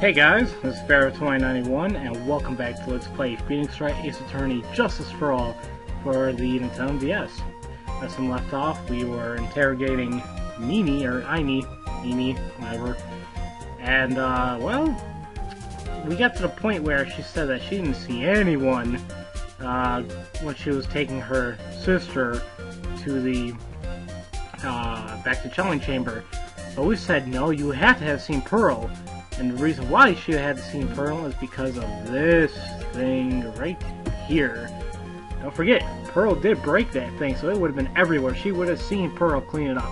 Hey guys, this is Pharaoh 2091 and welcome back to Let's Play Phoenix Wright Ace Attorney Justice for All for the Nintendo DS. As we left off, we were interrogating Miney, or Miney, whatever. And, well, we got to the point where she said that she didn't see anyone when she was taking her sister to the, back to Chilling Chamber. But we said, no, you have to have seen Pearl. And the reason why she had to see Pearl is because of this thing right here. Don't forget, Pearl did break that thing, so it would have been everywhere. She would have seen Pearl clean it up.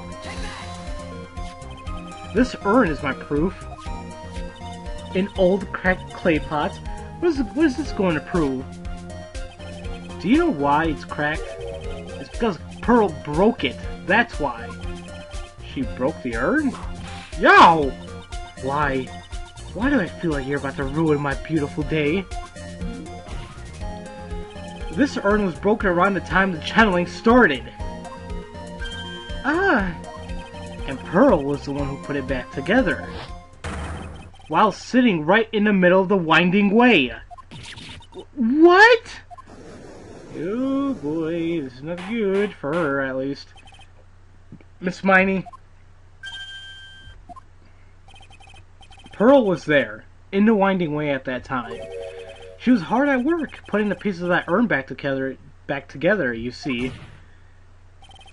This urn is my proof. An old cracked clay pot. What is this going to prove? Do you know why it's cracked? It's because Pearl broke it. That's why. She broke the urn? Yo! Why? Why do I feel like you're about to ruin my beautiful day? This urn was broken around the time the channeling started. Ah! And Pearl was the one who put it back together. While sitting right in the middle of the winding way. What? Oh boy, this is not good for her at least. Miss Miney. Pearl was there, in the winding way at that time. She was hard at work, putting the pieces of that urn back together, you see.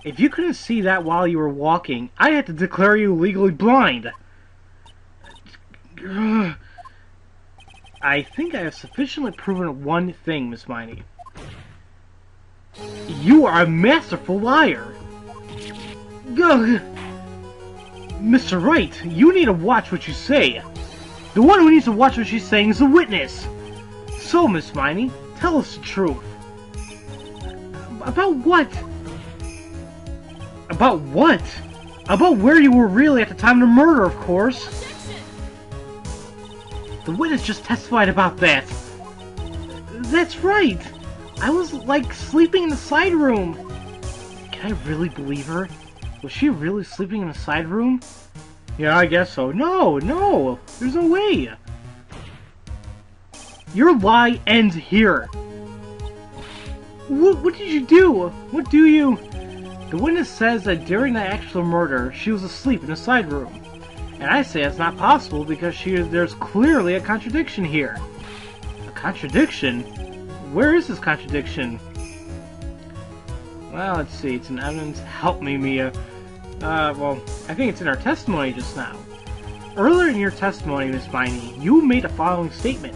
If you couldn't see that while you were walking, I had to declare you legally blind. I think I have sufficiently proven one thing, Miss Miney. You are a masterful liar. Mr. Wright, you need to watch what you say. The one who needs to watch what she's saying is the witness. So, Miss Miney, tell us the truth. About what? About what? About where you were really at the time of the murder, of course. The witness just testified about that. That's right. I was, like, sleeping in the side room. Can I really believe her? Was she really sleeping in the side room? Yeah, I guess so. No, there's no way. Your lie ends here. What did you do? What do you... The witness says that during the actual murder, she was asleep in the side room. And I say that's not possible because there's clearly a contradiction here. A contradiction? Where is this contradiction? Well, let's see. It's in evidence. Help me, Mia. Well, I think it's in our testimony just now. Earlier in your testimony, Miss Miney, you made a following statement.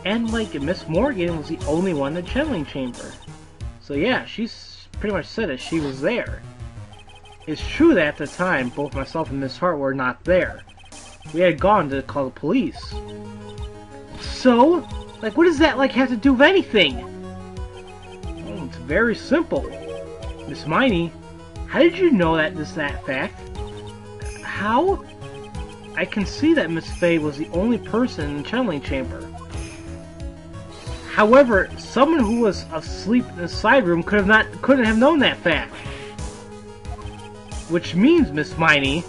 And, like, Miss Morgan was the only one in the channeling chamber. So yeah, she's pretty much said that she was there. It's true that at the time, both myself and Miss Hart were not there. We had gone to call the police. So, like, what does that, like, have to do with anything? Well, it's very simple. Miss Miney, how did you know that fact? How? I can see that Miss Faye was the only person in the channeling chamber. However, someone who was asleep in the side room couldn't have known that fact. Which means, Miss Miney,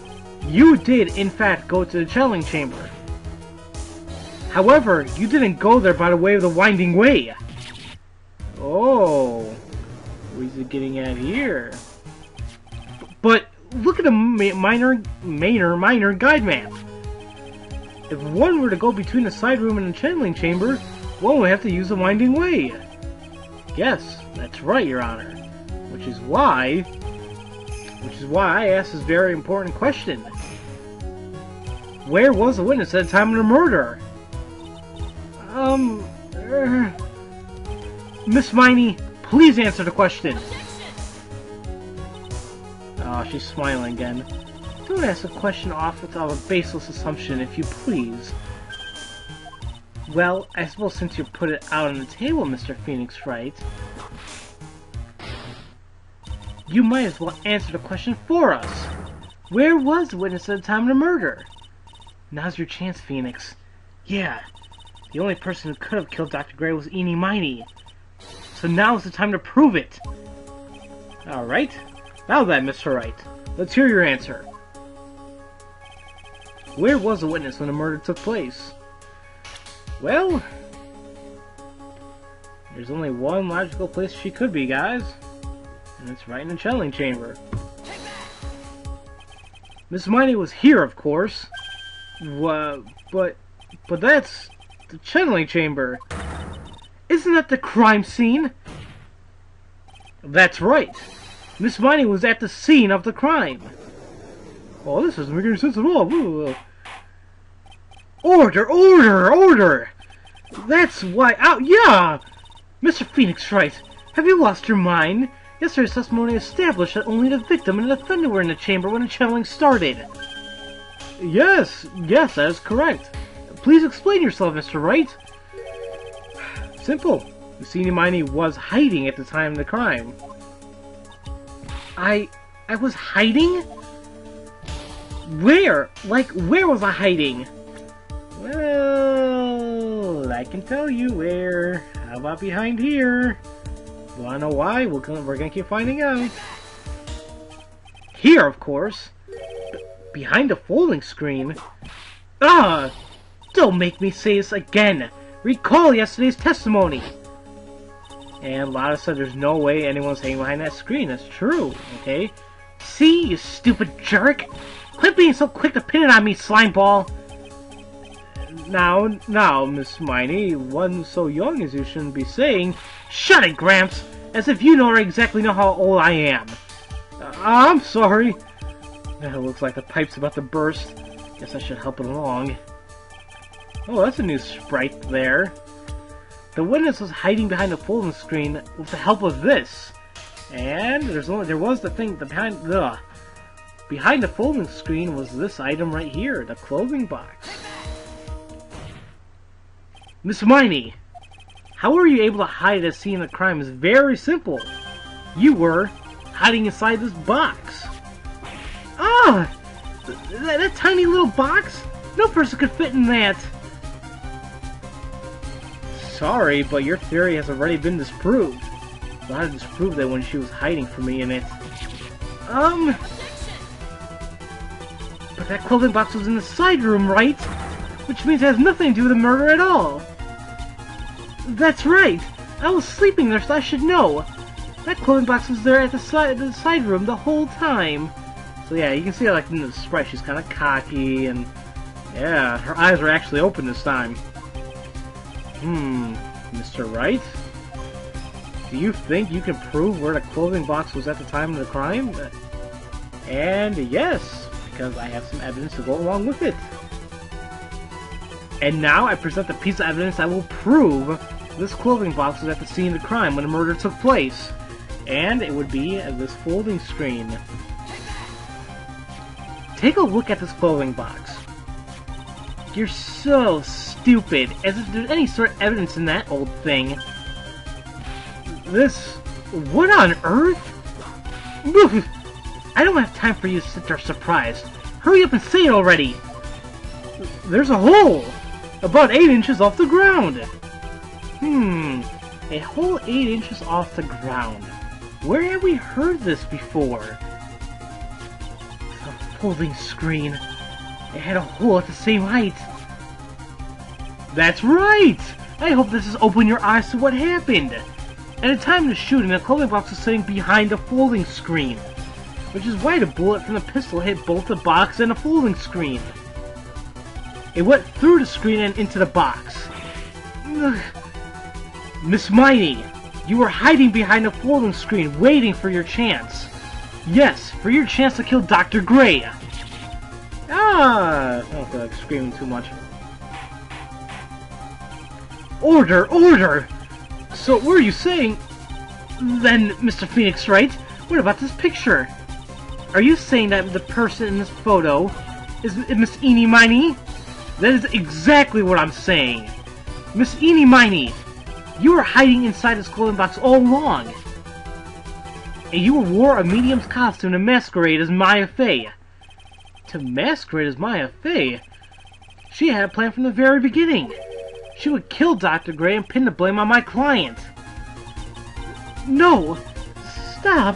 you did in fact go to the channeling chamber. However, you didn't go there by the way of the winding way. Oh, what is it getting at here? But look at the minor guide map. If one were to go between the side room and the channeling chamber, one would have to use the winding way. Yes, that's right, Your Honor. Which is why I asked this very important question. Where was the witness at the time of the murder? Miss Miney, please answer the question. Oh, she's smiling again. Don't ask a question off without a baseless assumption, if you please. Well, I suppose since you put it out on the table, Mr. Phoenix Wright, you might as well answer the question for us. Where was the witness at the time of the murder? Now's your chance, Phoenix. Yeah, the only person who could have killed Dr. Gray was Miney. So now's the time to prove it. Alright. Now then, Mr. Wright, let's hear your answer. Where was the witness when the murder took place? Well, there's only one logical place she could be, guys. And it's right in the channeling chamber. Miss Miney was here, of course. But that's the channeling chamber. Isn't that the crime scene? That's right. Miss Miney was at the scene of the crime. Oh, this doesn't make any sense at all. Order, order, order! That's why... Oh, yeah! Mr. Phoenix Wright, have you lost your mind? Yesterday's testimony established that only the victim and the defendant were in the chamber when the channeling started. Yes, that is correct. Please explain yourself, Mr. Wright. Simple. Miney was hiding at the time of the crime. I was hiding? Where? Like, where was I hiding? Well, I can tell you where. How about behind here? Wanna know why? We're gonna keep finding out. Here, of course. Behind the folding screen? Ah! Don't make me say this again! Recall yesterday's testimony! And Lada said there's no way anyone's hanging behind that screen. That's true, okay? See, you stupid jerk! Quit being so quick to pin it on me, slime ball! Now, Miss Miney, one so young as you shouldn't be saying, "Shut it, Gramps!" As if you don't exactly know how old I am. I'm sorry. It looks like the pipe's about to burst. Guess I should help it along. Oh, that's a new sprite there. The witness was hiding behind the folding screen with the help of this. And there was the thing behind the folding screen was this item right here, the clothing box. Miss Miney, how were you able to hide at the scene of the crime? Is very simple. You were hiding inside this box. Ah! That tiny little box? No person could fit in that. Sorry, but your theory has already been disproved. Lada disproved that when she was hiding from me in it. But that clothing box was in the side room, right? Which means it has nothing to do with the murder at all. That's right! I was sleeping there, so I should know. That clothing box was there at the side room the whole time. So yeah, you can see like in the sprite she's kind of cocky, and yeah, her eyes are actually open this time. Mr. Wright? Do you think you can prove where the clothing box was at the time of the crime? And yes, because I have some evidence to go along with it. And now I present the piece of evidence that will prove this clothing box was at the scene of the crime when the murder took place. And it would be this folding screen. Take a look at this clothing box. You're so stupid, as if there's any sort of evidence in that old thing. What on earth? I don't have time for you to sit there surprised. Hurry up and say it already! There's a hole! About 8 inches off the ground! A hole 8 inches off the ground. Where have we heard this before? The folding screen. It had a hole at the same height. That's right! I hope this has opened your eyes to what happened. At the time of the shooting, the clothing box was sitting behind the folding screen, which is why the bullet from the pistol hit both the box and the folding screen. It went through the screen and into the box. Ugh. Miss Miney, you were hiding behind the folding screen, waiting for your chance. Yes, for your chance to kill Dr. Gray. I don't feel like screaming too much. Order! Order! So, what are you saying? Then, Mr. Phoenix Wright, what about this picture? Are you saying that the person in this photo is Miss Miney? That is exactly what I'm saying. Miss Miney, you were hiding inside this clothing box all along. And you wore a medium's costume to masquerade as Maya Fey. To masquerade as Maya Fey? She had a plan from the very beginning. She would kill Dr. Gray and pin the blame on my client. No! Stop!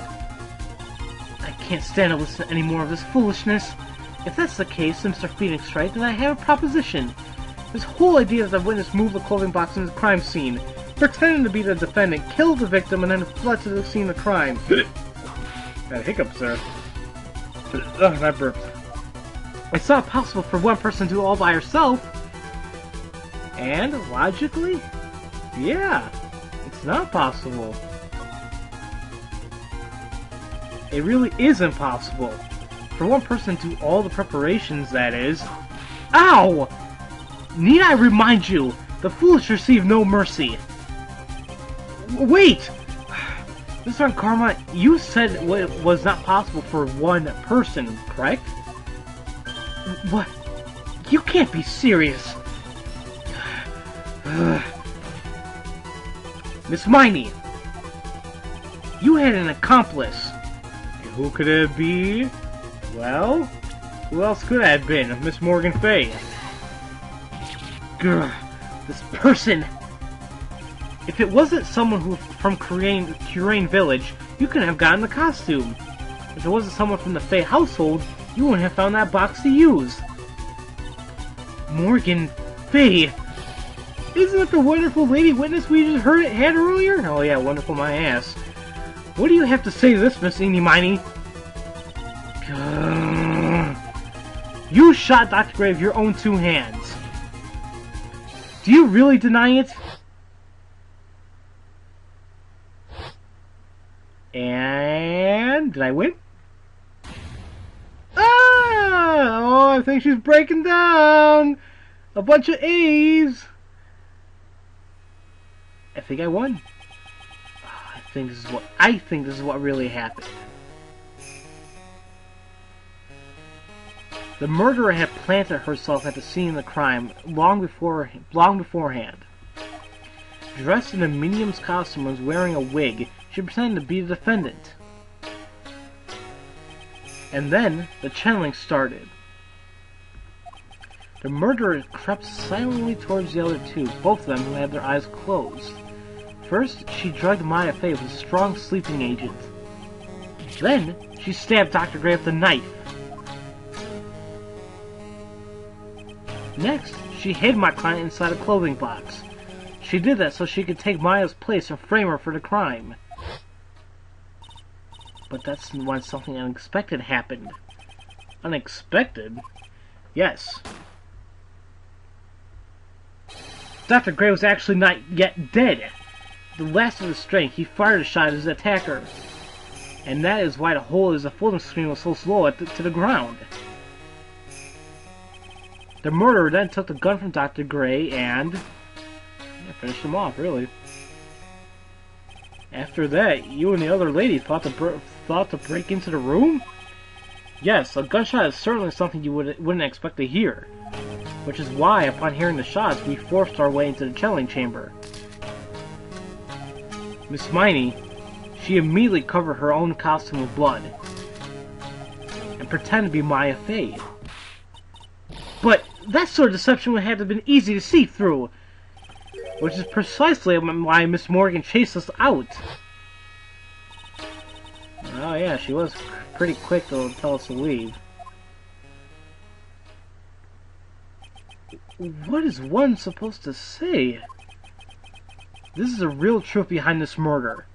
I can't stand to listen to any more of this foolishness. If that's the case, Mr. Phoenix Wright, then I have a proposition. This whole idea that the witness moved the clothing box into the crime scene, pretending to be the defendant, killed the victim, and then fled to the scene of the crime. Got a hiccup, sir. Ugh, that burped. It's not possible for one person to do it all by herself. And, logically, yeah, it's not possible. It really is impossible. For one person to do all the preparations, that is. Ow! Need I remind you, the foolish receive no mercy. Wait! Mr. Von Karma, you said it was not possible for one person, correct? What? You can't be serious. Miss Miney, you had an accomplice. And who could it be? Well, who else could it have been? Miss Morgan Fay. Grr, this person. If it wasn't someone who from Currain Village, you couldn't have gotten the costume. If it wasn't someone from the Fay household, you wouldn't have found that box to use. Morgan Fay. Isn't it the wonderful lady witness we just had earlier? Oh yeah, wonderful my ass. What do you have to say to this, Miss Miney? You shot Dr. Gray with your own two hands. Do you really deny it? And... did I win? Ah! Oh, I think she's breaking down! A bunch of A's! I think I won. Oh, I think this is what really happened. The murderer had planted herself at the scene of the crime long beforehand. Dressed in a medium's costume and wearing a wig, she pretended to be the defendant. And then, the channeling started. The murderer crept silently towards the other two, both of them who had their eyes closed. First, she drugged Maya Fey with a strong sleeping agent. Then, she stabbed Dr. Gray with a knife. Next, she hid my client inside a clothing box. She did that so she could take Maya's place and frame her for the crime. But that's when something unexpected happened. Unexpected? Yes. Dr. Gray was actually not yet dead. The last of his strength, he fired a shot at his attacker. And that is why the hole in the folding screen was so slow to the ground. The murderer then took the gun from Dr. Gray and... finished him off, really. After that, you and the other lady thought to break into the room? Yes, a gunshot is certainly something you wouldn't expect to hear. Which is why, upon hearing the shots, we forced our way into the channeling chamber. Miss Miney, she immediately covered her own costume with blood. And pretended to be Maya Fey. But that sort of deception would have been easy to see through. Which is precisely why Miss Morgan chased us out. Oh yeah, she was pretty quick to tell us to leave. What is one supposed to say? This is the real truth behind this murder.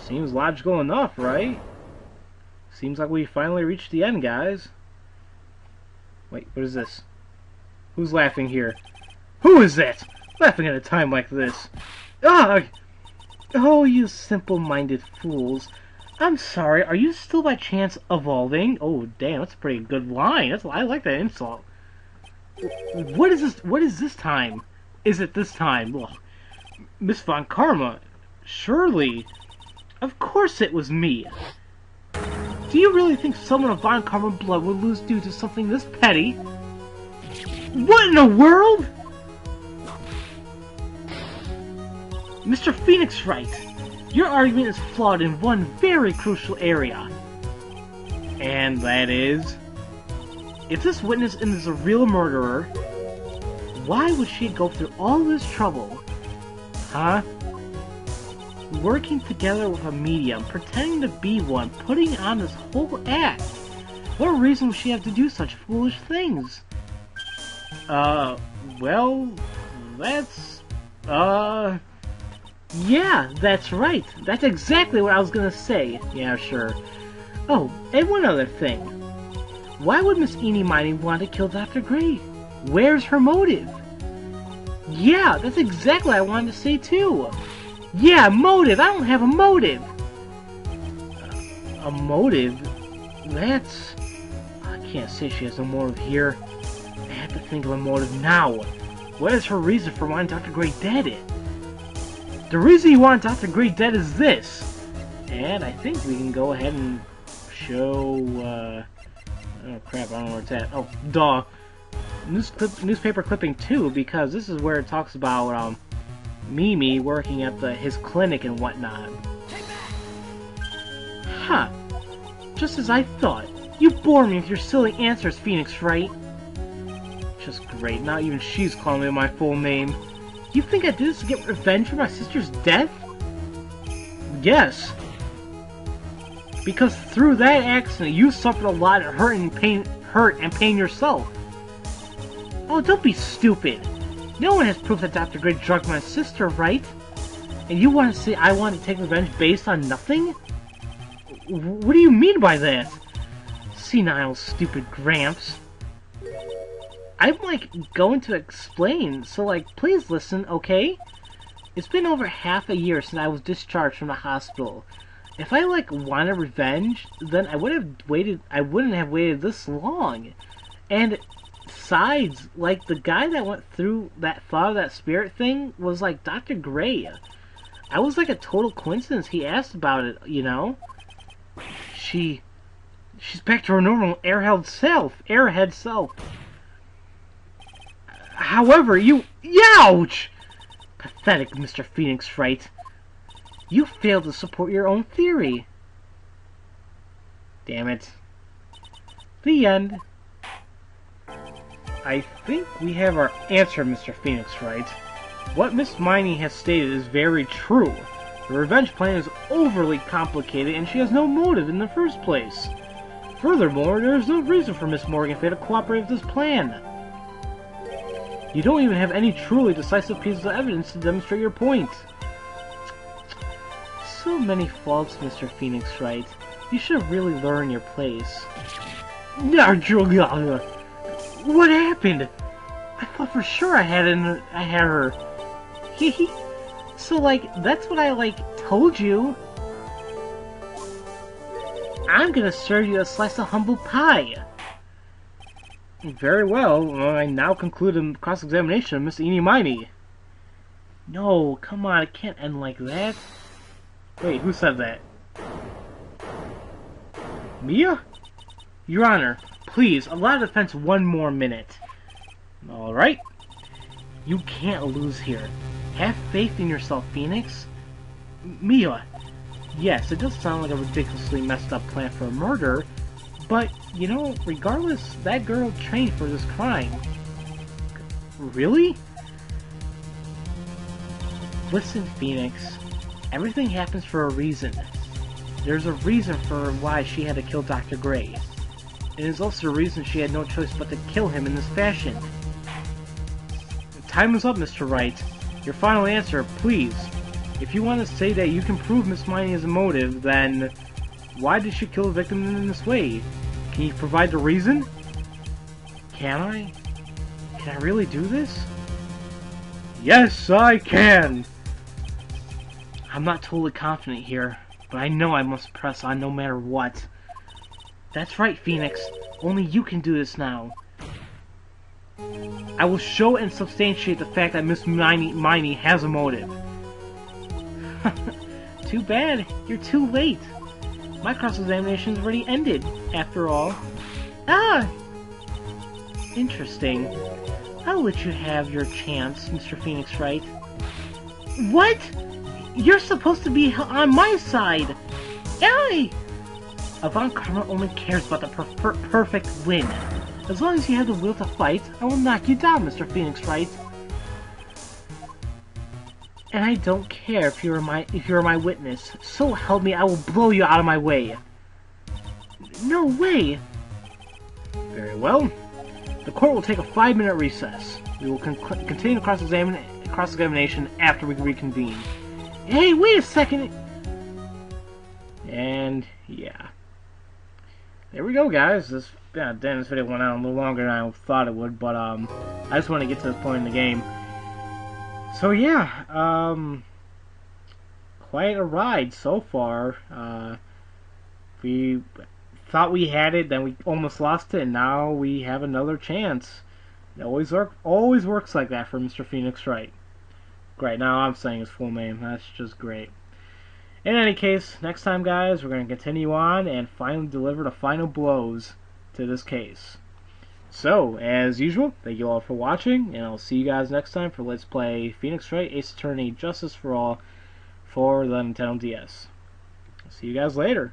Seems logical enough, right? Seems like we finally reached the end, guys. Wait, what is this? Who's laughing here? Who is that? Laughing at a time like this? Ah! Oh, you simple-minded fools. I'm sorry, are you still by chance evolving? Oh, damn, that's a pretty good line. I like that insult. What is this? What is this time? Is it this time? Well, Miss Von Karma, surely. Of course it was me. Do you really think someone of Von Karma blood would lose due to something this petty? What in the world? Mr. Phoenix Wright, your argument is flawed in one very crucial area. And that is... if this witness is a real murderer, why would she go through all this trouble? Huh? working together with a medium, pretending to be one, putting on this whole act. What reason would she have to do such foolish things? Well, that's, yeah, that's right. That's exactly what I was gonna say. Yeah, sure. Oh, and one other thing. Why would Miss Miney want to kill Dr. Gray? Where's her motive? Yeah, that's exactly what I wanted to say too. Yeah, motive! I don't have a motive! A motive? That's... I can't say she has a motive here. I have to think of a motive now. What is her reason for wanting Dr. Gray dead? The reason you want Dr. Gray dead is this. And I think we can go ahead and show... oh crap, I don't know where it's at. Oh, duh. Newspaper clipping 2, because this is where it talks about Mimi working at his clinic and whatnot. Huh. Just as I thought. You bore me with your silly answers, Phoenix Wright. Just great. Not even she's calling me my full name. You think I did this to get revenge for my sister's death? Yes. Because through that accident, you suffered a lot of hurt and pain yourself. Oh, don't be stupid. No one has proof that Dr. Gray drugged my sister, right? And you want to say I want to take revenge based on nothing? What do you mean by that? Senile, stupid Gramps. I'm, like, going to explain, so, like, please listen, okay? It's been over half a year since I was discharged from the hospital. If I, like, wanted revenge, then I wouldn't have waited this long. And... besides, like, the guy that went through that thought of that spirit thing was, like, Dr. Gray. I was, like, a total coincidence he asked about it, you know? She's back to her normal airhead self. However, Youch! Pathetic, Mr. Phoenix Wright. You failed to support your own theory. Damn it. The end. I think we have our answer, Mr. Phoenix Wright. What Miss Miney has stated is very true. The revenge plan is overly complicated and she has no motive in the first place. Furthermore, there is no reason for Miss Morganfay to cooperate with this plan. You don't even have any truly decisive pieces of evidence to demonstrate your point. So many faults, Mr. Phoenix Wright. You should really learn your place. What happened? I thought for sure I had her. So, like, that's what I, like, told you. I'm gonna serve you a slice of humble pie. Very well. I now conclude a cross-examination of Miss Miney. No, come on, it can't end like that. Wait, who said that? Mia? Your Honor, please, allow the defense one more minute. Alright. You can't lose here. Have faith in yourself, Phoenix. Mia. Yes, it does sound like a ridiculously messed up plan for a murder, but, you know, regardless, that girl trained for this crime. Really? Listen, Phoenix. Everything happens for a reason. There's a reason for why she had to kill Dr. Gray. It is also the reason she had no choice but to kill him in this fashion. Time is up, Mr. Wright. Your final answer, please. If you want to say that you can prove Miss Miney has a motive, then why did she kill the victim in this way? Can you provide the reason? Can I? Can I really do this? Yes, I can! I'm not totally confident here, but I know I must press on no matter what. That's right, Phoenix. Only you can do this now. I will show and substantiate the fact that Miss Miney has a motive. Too bad. You're too late. My cross-examination's already ended, after all. Ah! Interesting. I'll let you have your chance, Mr. Phoenix Wright. What? You're supposed to be on my side! Aye! Avant Karma only cares about the perfect win. As long as you have the will to fight, I will knock you down, Mr. Phoenix Wright. And I don't care if you're my witness. So help me, I will blow you out of my way. No way! Very well. The court will take a 5-minute recess. We will continue cross-examination after we reconvene. Hey, wait a second! And, yeah. There we go, guys. This video went on a little longer than I thought it would, but, I just want to get to this point in the game. So, yeah, quite a ride so far. We thought we had it, then we almost lost it, and now we have another chance. It always works like that for Mr. Phoenix Wright. Great, now I'm saying his full name. That's just great. In any case, next time, guys, we're going to continue on and finally deliver the final blows to this case. So, as usual, thank you all for watching, and I'll see you guys next time for Let's Play Phoenix Wright Ace Attorney Justice for All for the Nintendo DS. I'll see you guys later.